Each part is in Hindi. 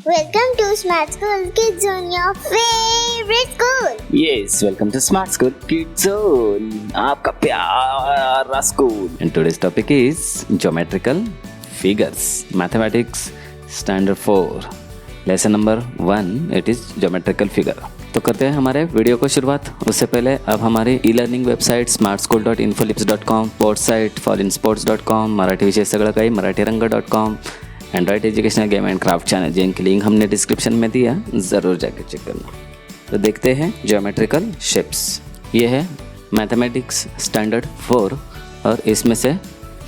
Welcome to Smart School Kids Zone, your favorite school. Yes, welcome to Smart School Kids Zone, आपका प्यारा school. And today's topic is geometrical figures, mathematics standard 4, lesson number 1. It is geometrical figure. तो करते हैं हमारे वीडियो को शुरुआत. उससे पहले अब हमारी e-learning website smartschool.infolips.com, sports site fallinsports.com, Marathi विषय सगळं काही मराठीरंग.com, android educational game and craft channel, जिनकी लिंक हमने डिस्क्रिप्शन में दिया, ज़रूर जाकर चेक करना. तो देखते हैं ज्योमेट्रिकल शेप्स. ये है मैथमेटिक्स स्टैंडर्ड 4 और इसमें से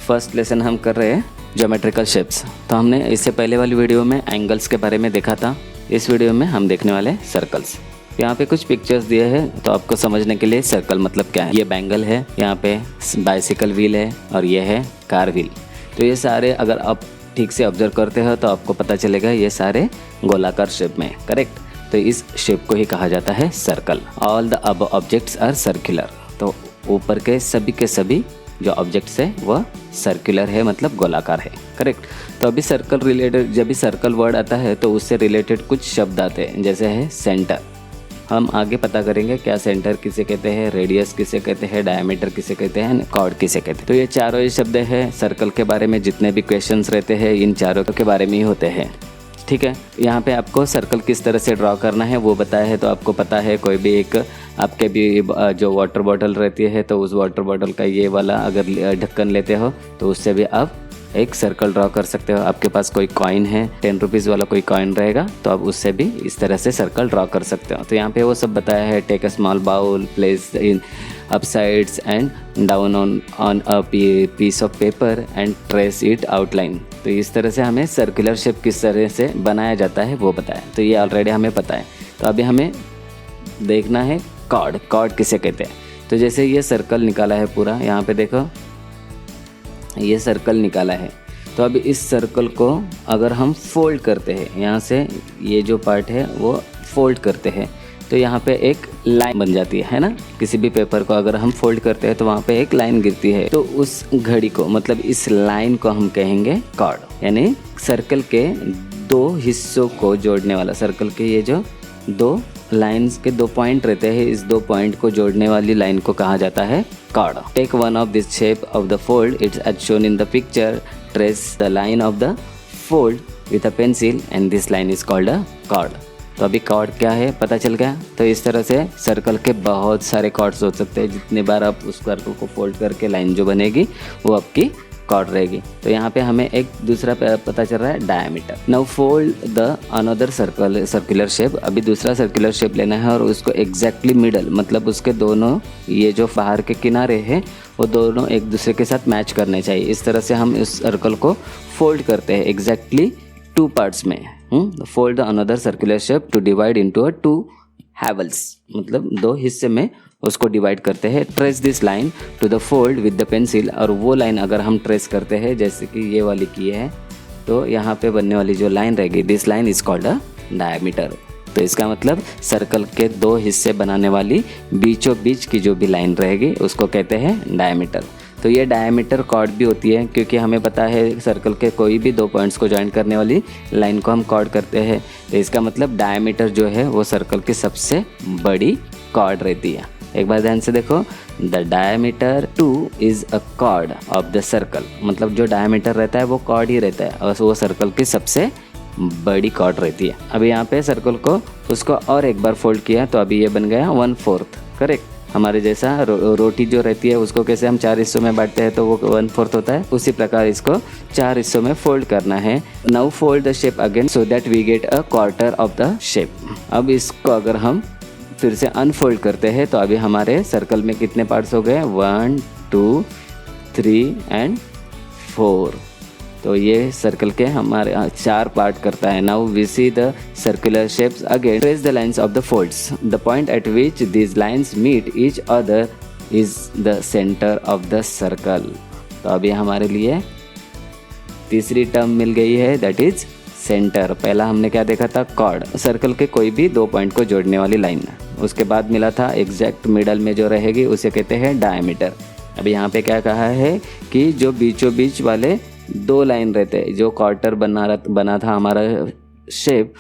फर्स्ट लेसन हम कर रहे हैं ज्योमेट्रिकल शेप्स. तो हमने इससे पहले वाली वीडियो में एंगल्स के बारे में देखा था. इस वीडियो में हम देखने वाले सर्कल्स. यहाँ पे कुछ पिक्चर्स दिए हैं तो आपको समझने के लिए सर्कल मतलब क्या है. ये बैंगल है, यहाँ पे बाइसिकल व्हील है और ये है कार व्हील. तो ये सारे अगर आप ठीक से ऑब्जर्व करते हो तो आपको पता चलेगा ये सारे गोलाकार शेप में, करेक्ट. तो इस शेप को ही कहा जाता है सर्कल. ऑल द अब ऑब्जेक्ट्स आर सर्कुलर. तो ऊपर के सभी जो ऑब्जेक्ट्स है वह सर्कुलर है, मतलब गोलाकार है, करेक्ट. तो अभी सर्कल रिलेटेड, जब भी सर्कल वर्ड आता है तो उससे रिलेटेड कुछ शब्द आते हैं, जैसे है सेंटर. हम आगे पता करेंगे क्या सेंटर किसे कहते हैं, रेडियस किसे कहते हैं, डायमीटर किसे कहते हैं, कॉर्ड किसे कहते हैं. तो ये चारों ही शब्द हैं. सर्कल के बारे में जितने भी क्वेश्चंस रहते हैं इन चारों के बारे में ही होते हैं, ठीक है. यहाँ पे आपको सर्कल किस तरह से ड्रॉ करना है वो बताया है. तो आपको पता है कोई भी एक आपके भी जो वाटर बॉटल रहती है तो उस वाटर बॉटल का ये वाला अगर ढक्कन लेते हो तो उससे भी आप एक सर्कल ड्रॉ कर सकते हो. आपके पास कोई कॉइन है, 10 रुपीज़ वाला कोई कॉइन रहेगा तो आप उससे भी इस तरह से सर्कल ड्रॉ कर सकते हो. तो यहाँ पे वो सब बताया है. Take a small bowl, place in up sides and down on a piece of paper and trace it outline. तो इस तरह से हमें सर्कुलर शेप किस तरह से बनाया जाता है वो बताया. तो ये ऑलरेडी हमें पता है. तो अभी हमें देखना है कॉर्ड किसे कहते हैं. तो जैसे ये सर्कल निकाला है पूरा, यहाँ पे देखो ये सर्कल निकाला है. तो अब इस सर्कल को अगर हम फोल्ड करते हैं, यहाँ से ये जो पार्ट है वो फोल्ड करते हैं तो यहाँ पे एक लाइन बन जाती है ना. किसी भी पेपर को अगर हम फोल्ड करते हैं तो वहाँ पे एक लाइन गिरती है. तो उस घड़ी को, मतलब इस लाइन को हम कहेंगे कॉर्ड. यानी सर्कल के दो हिस्सों को जोड़ने वाला, सर्कल के ये जो दो लाइन्स के दो पॉइंट रहते हैं, इस दो पॉइंट को जोड़ने वाली लाइन को कहा जाता है chord. Take one of this shape of the fold, its edge shown in the picture. Trace the line of the fold with a pencil and this line is called a chord. तो अभी कॉर्ड क्या है पता चल गया. तो इस तरह से सर्कल के बहुत सारे कॉर्ड्स हो सकते हैं. जितने बार आप उस सर्कल को फोल्ड करके लाइन जो बनेगी वो आपकी कॉर्ड रहेगी. तो यहाँ पे हमें एक दूसरा पता चल रहा है diameter. Now fold the another circular shape. अभी दूसरा सर्कुलर शेप लेना है और उसको एग्जैक्टली मिडल, मतलब उसके दोनों ये जो बाहर के किनारे हैं वो दोनों एक दूसरे के साथ मैच करने चाहिए. इस तरह से हम इस सर्कल को फोल्ड करते हैं एग्जैक्टली 2 पार्ट्स में. Fold the another circular shape to divide into a 2 halves, मतलब 2 हिस्से में उसको डिवाइड करते हैं. Trace this line to the fold with the pencil. और वो लाइन अगर हम ट्रेस करते हैं जैसे कि ये वाली की है तो यहाँ पे बनने वाली जो लाइन रहेगी, this line is called a diameter. तो इसका मतलब सर्कल के 2 हिस्से बनाने वाली बीचों बीच की जो भी लाइन रहेगी उसको कहते हैं डायमीटर. तो ये डायमीटर कॉर्ड भी होती है क्योंकि हमें पता है सर्कल के कोई भी 2 पॉइंट्स को ज्वाइन करने वाली लाइन को हम कॉर्ड कहते हैं. तो इसका मतलब डायमीटर जो है वो सर्कल की सबसे बड़ी कॉर्ड रहती है. एक बार ध्यान से देखो, the diameter 2 is a cord of the circle. मतलब जो डायमीटर रहता है वो कॉर्ड ही रहता है और वो सर्कल की सबसे बड़ी कॉर्ड रहती है. अभी यहाँ पे सर्कल को उसको और एक बार फोल्ड किया तो अभी ये बन गया 1/4, करेक्ट. हमारे जैसा रोटी जो रहती है उसको कैसे हम 4 हिस्सों में बांटते हैं तो वो 1/4 होता है, उसी प्रकार इसको 4 हिस्सों में फोल्ड करना है. Now fold the shape again so that we get a quarter of the shape. अब इसको अगर हम फिर से अनफोल्ड करते हैं तो अभी हमारे सर्कल में कितने पार्ट्स हो गए, 1 2 3 एंड 4. तो ये सर्कल के हमारे 4 पार्ट करता है. Now we see the circular shapes again. Trace the lines of the folds. The point at which these lines meet each other is the centre of the circle. तो अभी हमारे लिए तीसरी टर्म मिल गई है, दैट इज सेंटर. पहला हमने क्या देखा था, कॉर्ड. सर्कल के कोई भी 2 पॉइंट को जोड़ने वाली लाइन. उसके बाद मिला था एग्जैक्ट मिडल में जो रहेगी उसे कहते हैं डायमीटर. अभी यहाँ पे क्या कहा है कि जो बीचों बीच वाले 2 लाइन रहते हैं, जो क्वार्टर बना था हमारा शेप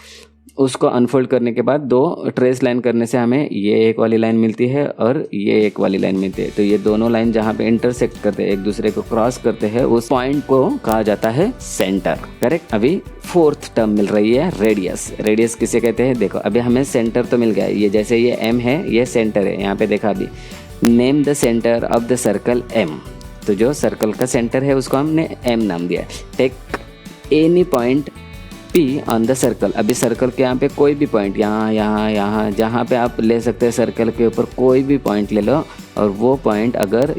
उसको अनफोल्ड करने के बाद दो ट्रेस लाइन करने से हमें ये एक वाली लाइन मिलती है और ये एक वाली लाइन मिलती है। तो ये दोनों लाइन जहाँ पे इंटरसेक्ट करते हैं, एक दूसरे को क्रॉस करते हैं, उस पॉइंट को कहा जाता है सेंटर। करेक्ट। अभी फोर्थ टर्म मिल रही है रेडियस। रेडियस किसे कहते हैं? देखो अभी हमें सेंटर तो मिल गया, ये जैसे ये एम है, ये सेंटर है। यहाँ पे देखा अभी, name the centre of the circle M. तो जो सर्कल का सेंटर है उसको हमने एम नाम दिया। Take any point P on the circle. अभी सर्कल के यहाँ पे कोई भी पॉइंट, यहाँ जहाँ पे आप ले सकते हैं सर्कल के ऊपर कोई भी पॉइंट ले लो, और वो पॉइंट अगर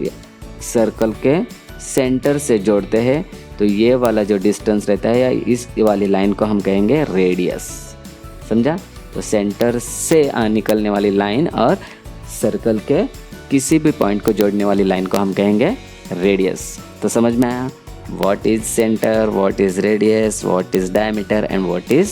सर्कल के सेंटर से जोड़ते हैं तो ये वाला जो डिस्टेंस रहता है या इस वाली लाइन को हम कहेंगे रेडियस। समझा? तो सेंटर से निकलने वाली लाइन और सर्कल के किसी भी पॉइंट को जोड़ने वाली लाइन को हम कहेंगे रेडियस। तो समझ में आया? What is center, what is radius, what is diameter and what is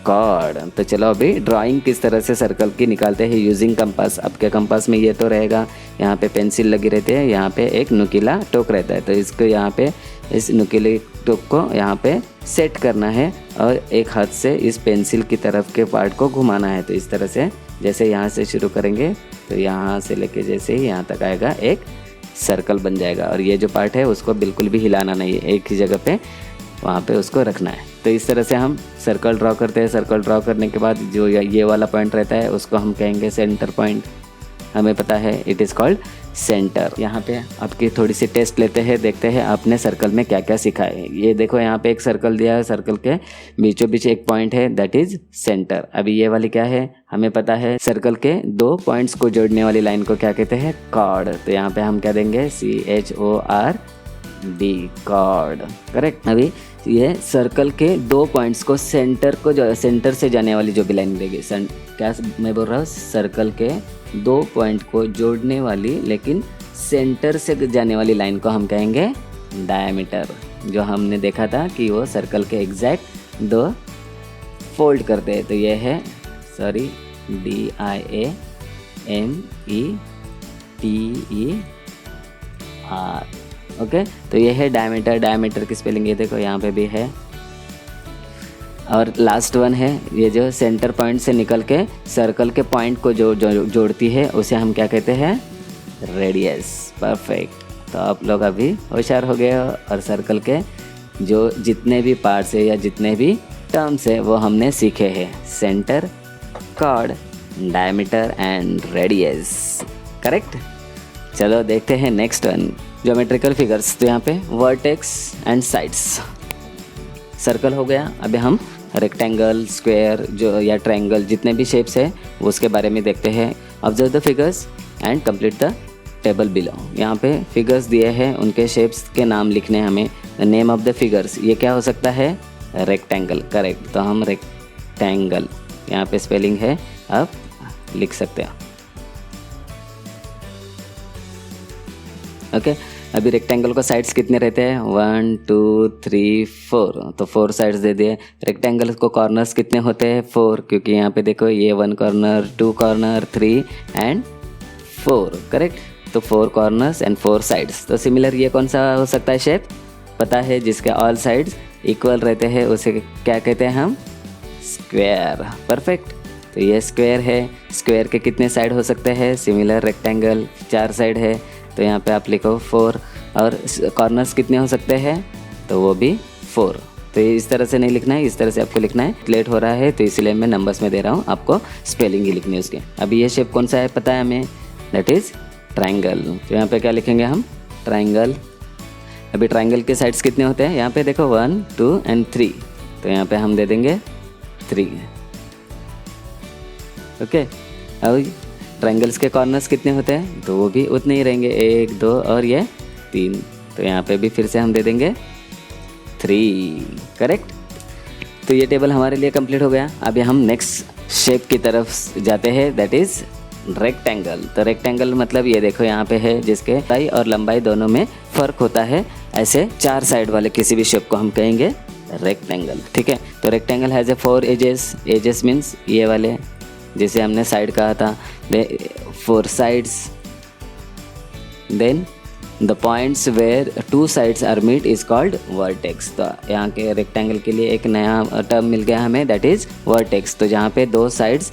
chord। तो चलो अभी ड्राइंग किस तरह से सर्कल की निकालते हैं यूजिंग कंपास। आपके कंपास में ये तो रहेगा, यहाँ पे पेंसिल लगी रहती है, यहाँ पे एक नुकीला टोक रहता है। तो इसको यहाँ पे इस नुकीले टोक को यहाँ पे सेट करना है और एक हाथ से इस पेंसिल की तरफ के पार्ट को घुमाना है। तो इस तरह से जैसे यहाँ से शुरू करेंगे तो यहाँ से लेके जैसे ही यहाँ तक आएगा एक सर्कल बन जाएगा। और ये जो पार्ट है उसको बिल्कुल भी हिलाना नहीं है, एक ही जगह पे वहाँ पे उसको रखना है। तो इस तरह से हम सर्कल ड्रॉ करते हैं। सर्कल ड्रॉ करने के बाद जो ये वाला पॉइंट रहता है उसको हम कहेंगे सेंटर पॉइंट। हमें पता है इट इज़ कॉल्ड सेंटर। यहाँ पे आपकी थोड़ी सी टेस्ट लेते हैं, देखते हैं आपने सर्कल में क्या क्या सीखा है। ये देखो यहाँ पे एक सर्कल दिया है, सर्कल के बीचों बीच एक पॉइंट है, दैट इज सेंटर। अभी ये वाली क्या है? हमें पता है सर्कल के दो पॉइंट्स को जोड़ने वाली लाइन को क्या कहते हैं? कॉर्ड। तो यहाँ पे हम क्या देंगे? CHORD, chord. करेक्ट। अभी ये सर्कल के दो पॉइंट्स को सेंटर को जो सेंटर से जाने वाली जो भी लाइन मिलेगी, क्या मैं बोल रहा हूँ? सर्कल के दो पॉइंट को जोड़ने वाली लेकिन सेंटर से जाने वाली लाइन को हम कहेंगे डायमीटर। जो हमने देखा था कि वो सर्कल के एग्जैक्ट दो फोल्ड करते हैं। तो ये है DIAMETER। ओके। तो ये है डायमीटर। डायमीटर की स्पेलिंग ये देखो यहाँ पे भी है। और लास्ट वन है ये जो सेंटर पॉइंट से निकल के सर्कल के पॉइंट को जोड़ती है, उसे हम क्या कहते हैं? रेडियस। परफेक्ट। तो आप लोग अभी होशियार हो गए हो और सर्कल के जो जितने भी पार्ट्स है या जितने भी टर्म्स है वो हमने सीखे हैं। Centre, chord, diameter and radius. Correct. चलो देखते हैं नेक्स्ट वन, ज्योमेट्रिकल फिगर्स। तो यहाँ पे वर्टेक्स एंड साइड्स। सर्कल हो गया। अभी हम रेक्टेंगल, स्क्वायर जो या ट्रायंगल जितने भी शेप्स है वो उसके बारे में देखते हैं। Observe the figures and complete the table below. यहाँ पे फिगर्स दिए हैं, उनके शेप्स के नाम लिखने हैं हमें। The name of the figures. ये क्या हो सकता है? रेक्टेंगल। करेक्ट। तो हम रेक्टेंगल, यहाँ पे स्पेलिंग है, आप लिख सकते हैं। ओके। अभी रेक्टेंगल को साइड्स कितने रहते हैं? 1 2 3 4। तो 4 साइड्स दे दिए। रेक्टेंगल को कॉर्नर्स कितने होते हैं? 4, क्योंकि यहाँ पे देखो ये 1 कॉर्नर, 2 कॉर्नर, 3 एंड 4। करेक्ट। तो 4 कॉर्नर्स एंड 4 साइड्स। तो सिमिलर ये कौन सा हो सकता है शेप? पता है, जिसके ऑल साइड्स इक्वल रहते हैं उसे क्या कहते हैं हम? स्क्वायर। परफेक्ट। तो ये स्क्वायर है। स्क्वायर के कितने साइड हो सकते हैं? सिमिलर रेक्टेंगल 4 साइड है, तो यहाँ पे आप लिखो 4। और कॉर्नर्स कितने हो सकते हैं? तो वो भी 4। तो ये इस तरह से नहीं लिखना है, इस तरह से आपको लिखना है। लेट हो रहा है तो इसलिए मैं नंबर्स में दे रहा हूँ, आपको स्पेलिंग ही लिखनी है उसके। अभी ये शेप कौन सा है पता है हमें? That is triangle. तो यहाँ पे क्या लिखेंगे हम? ट्रायंगल। अभी ट्रायंगल के साइड्स कितने होते हैं? यहाँ पे देखो 1 2 एंड 3। तो यहाँ पे हम दे देंगे 3। ओके। अब ट्रायंगल्स के कॉर्नर्स कितने होते हैं? तो वो भी उतने ही रहेंगे, 1 2 और ये 3। तो यहाँ पे भी फिर से हम दे देंगे 3। करेक्ट। तो ये टेबल हमारे लिए कंप्लीट हो गया। अभी हम नेक्स्ट शेप की तरफ जाते हैं, दैट इज़ रेक्टेंगल। तो रेक्टेंगल मतलब ये देखो यहाँ पे है, जिसके लंबाई और लंबाई दोनों में फ़र्क होता है। ऐसे 4 साइड वाले किसी भी शेप को हम कहेंगे रेक्टेंगल। ठीक है। तो rectangle has a 4 edges. Edges means ये वाले जिसे हमने साइड कहा था। 4 sides, then the points where two sides are meet is called vertex. तो यहाँ के रेक्टेंगल के लिए एक नया टर्म मिल गया हमें, दैट इज वर्टेक्स। तो जहाँ पे दो साइड्स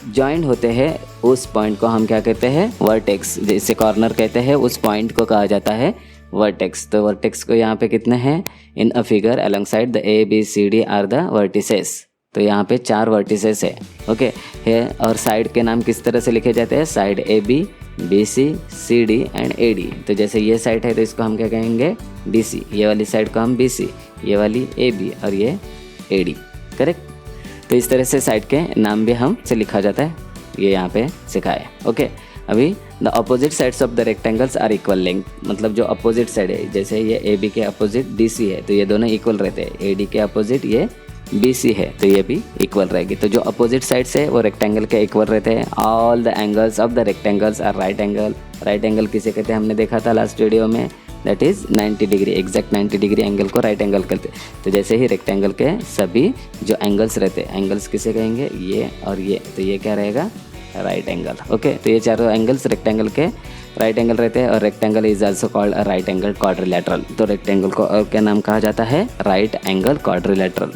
जॉइंट होते हैं उस पॉइंट को हम क्या कहते हैं, वर्टेक्स। जिसे कॉर्नर कहते हैं उस पॉइंट को कहा जाता है वर्टेक्स। तो वर्टेक्स को यहाँ पे कितने हैं, in a figure alongside the A B C D are the vertices. तो यहाँ पे 4 वर्टिसेस है, ओके है। और साइड के नाम किस तरह से लिखे जाते हैं, side A B, B C, C D and A D. तो जैसे ये साइड है तो इसको हम क्या कहेंगे, डी सी। ये वाली साइड को हम बी सी, ये वाली ए बी और ये ए डी, करेक्ट। तो इस तरह से साइड के नाम भी हम से लिखा जाता है, ये यहाँ पे सिखाए, ओके। अभी the opposite sides of the rectangles are equal length, मतलब जो अपोजिट साइड है, जैसे ये ए बी के अपोजिट डी सी है तो ये दोनों इक्वल रहते हैं। ए डी के अपोजिट ये बी सी है तो ये भी इक्वल रहेगी। तो जो अपोजिट साइड्स है वो रेक्टेंगल के इक्वल रहते हैं। All the angles of the rectangles are right angle. Right angle किसे कहते हैं, हमने देखा था लास्ट वीडियो में, that is 90 degree, exact 90 degree angle को राइट एंगल कहते हैं। तो जैसे ही रेक्टेंगल के सभी जो एंगल्स रहते हैं, एंगल्स किसे कहेंगे, ये और ये, तो ये क्या रहेगा, राइट एंगल, ओके। तो ये चारों एंगल्स रेक्टेंगल के राइट एंगल रहते हैं। और rectangle is also called a right angle quadrilateral. तो रेक्टेंगल को और क्या नाम कहा जाता है, राइट एंगल क्वाड्रिलेटरल।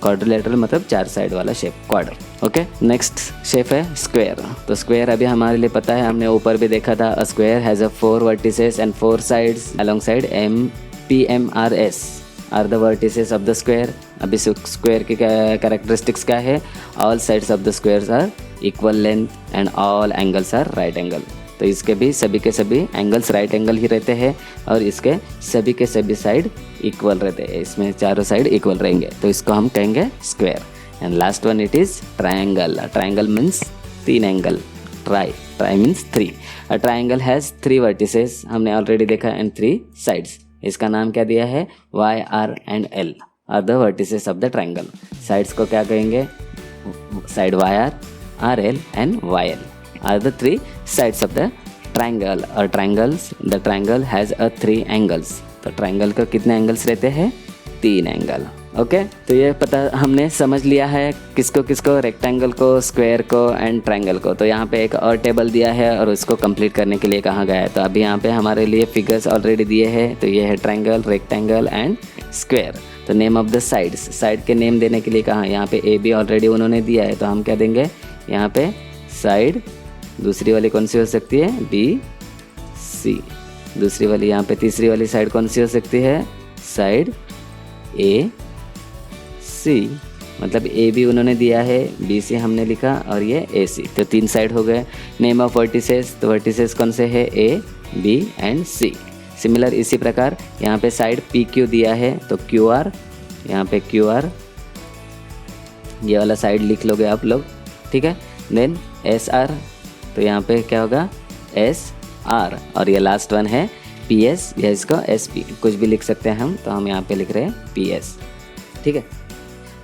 क्वाड्रिलेटरल मतलब 4 साइड वाला शेप, क्वाड्र, ओके। नेक्स्ट शेप है स्क्वायर। तो स्क्वायर अभी हमारे लिए पता है, हमने ऊपर भी देखा था। A square has a 4 vertices and 4 sides along side M P M R S are the vertices of the square. अभी स्क्वायर की कैरेक्टरिस्टिक्स क्या है, all sides of the squares are equal length and all angles are right angle. तो इसके भी सभी के सभी एंगल्स राइट एंगल ही रहते हैं और इसके सभी के सभी साइड इक्वल रहते हैं। इसमें चारों साइड इक्वल रहेंगे तो इसको हम कहेंगे square. And last one it is triangle. Triangle means 3 angle, tri means 3। A triangle has 3 vertices, हमने ऑलरेडी देखा, एंड 3 साइड्स। इसका नाम क्या दिया है, Y R and L are the vertices of the triangle. Sides को क्या कहेंगे, side Y R L and Y L are the 3 sides of the triangle। और the triangle has a 3 angles। तो ट्रायंगल का कितने एंगल्स रहते हैं, 3 एंगल, ओके। तो ये पता हमने समझ लिया है किसको किसको, रेक्टेंगल को, स्क्वायर को एंड ट्रायंगल को। तो यहाँ पे एक और टेबल दिया है और उसको कंप्लीट करने के लिए कहा गया है। तो अभी यहाँ पे हमारे लिए फिगर्स ऑलरेडी दिए हैं। तो ये है ट्रायंगल, रेक्टेंगल एंड स्क्वायर। तो name of the sides, side के नेम देने के लिए कहा, यहाँ पे ए बी ऑलरेडी उन्होंने दिया है तो हम क्या देंगे, यहाँ पे साइड, दूसरी वाली कौन सी हो सकती है, बी सी। दूसरी वाली यहाँ पे तीसरी वाली साइड कौन सी हो सकती है, साइड ए सी। मतलब ए बी उन्होंने दिया है, बी सी हमने लिखा और ये ए सी। तो 3 साइड हो गए। नेम ऑफ वर्टिसेस, तो वर्टिसेस कौन से है, A B and C. Similar इसी प्रकार यहाँ पे साइड पी क्यू दिया है तो क्यू आर, यहाँ पे क्यू आर, ये वाला साइड लिख लोगे आप लोग, ठीक है। देन एस आर, तो यहाँ पे क्या होगा, एस आर। और ये लास्ट वन है पी एस, या इसको एस पी, कुछ भी लिख सकते हैं हम। तो हम यहाँ पे लिख रहे हैं पी एस, ठीक है।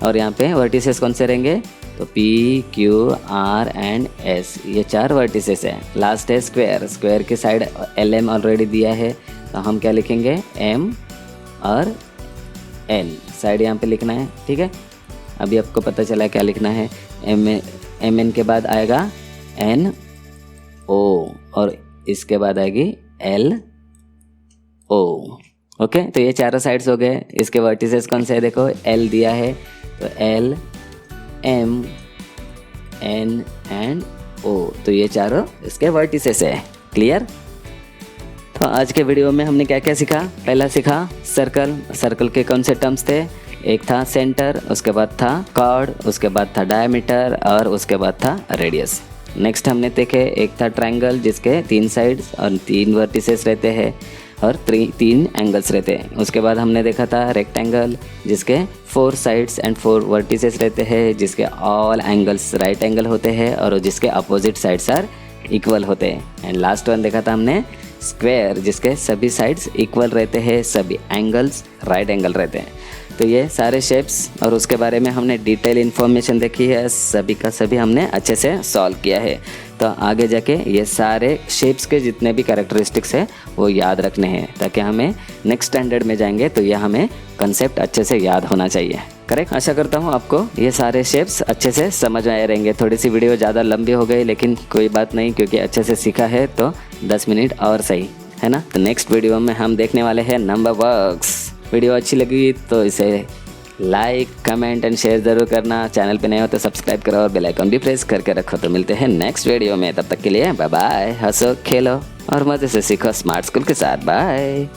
और यहाँ पे वर्टिसेस कौन से रहेंगे, तो P Q R and S, ये 4 वर्टिसेस है। लास्ट है स्क्वायर। स्क्वायर की साइड एल एम ऑलरेडी दिया है तो हम क्या लिखेंगे, एम और एन साइड यहाँ पे लिखना है, ठीक है। अभी आपको पता चला क्या लिखना है, एम एन के बाद आएगा एन ओ और इसके बाद आएगी एल ओ, ओके। तो ये चारों साइड्स हो गए। इसके वर्टिसेस कौन से है, देखो एल दिया है तो एल एम एन एंड ओ, तो ये चारों इसके वर्टिसेस है, क्लियर। तो आज के वीडियो में हमने क्या क्या सीखा, पहला सीखा सर्कल। सर्कल के कौन से टर्म्स थे, एक था सेंटर, उसके बाद था कॉर्ड, उसके बाद था डायमीटर और उसके बाद था रेडियस। नेक्स्ट हमने देखे, एक था ट्रायंगल जिसके 3 साइड्स और 3 वर्टिसेस रहते हैं और 3 एंगल्स रहते हैं। उसके बाद हमने देखा था रेक्टेंगल जिसके 4 साइड्स एंड 4 वर्टिसेस रहते हैं, जिसके ऑल एंगल्स राइट एंगल होते हैं और जिसके अपोजिट साइड्स आर इक्वल होते हैं। एंड लास्ट वन देखा था हमने स्क्वायर जिसके सभी साइड्स इक्वल रहते हैं, सभी एंगल्स राइट एंगल रहते हैं। तो ये सारे शेप्स और उसके बारे में हमने डिटेल इन्फॉर्मेशन देखी है, सभी का सभी हमने अच्छे से सॉल्व किया है। तो आगे जाके ये सारे शेप्स के जितने भी कैरेक्टरिस्टिक्स है वो याद रखने हैं, ताकि हमें नेक्स्ट स्टैंडर्ड में जाएंगे तो ये हमें कंसेप्ट अच्छे से याद होना चाहिए, करेक्ट। आशा करता हूँ आपको ये सारे शेप्स अच्छे से समझ में आए रहेंगे। थोड़ी सी वीडियो ज़्यादा लंबी हो गई लेकिन कोई बात नहीं, क्योंकि अच्छे से सीखा है तो 10 मिनट और सही है ना। तो नेक्स्ट वीडियो में हम देखने वाले हैं नंबर वर्क्स। वीडियो अच्छी लगी तो इसे लाइक कमेंट एंड शेयर ज़रूर करना। चैनल पे नए हो तो सब्सक्राइब करो और बेल आइकन भी प्रेस करके रखो। तो मिलते हैं नेक्स्ट वीडियो में, तब तक के लिए बाय बाय। हंसो खेलो और मज़े से सीखो स्मार्ट स्कूल के साथ। बाय।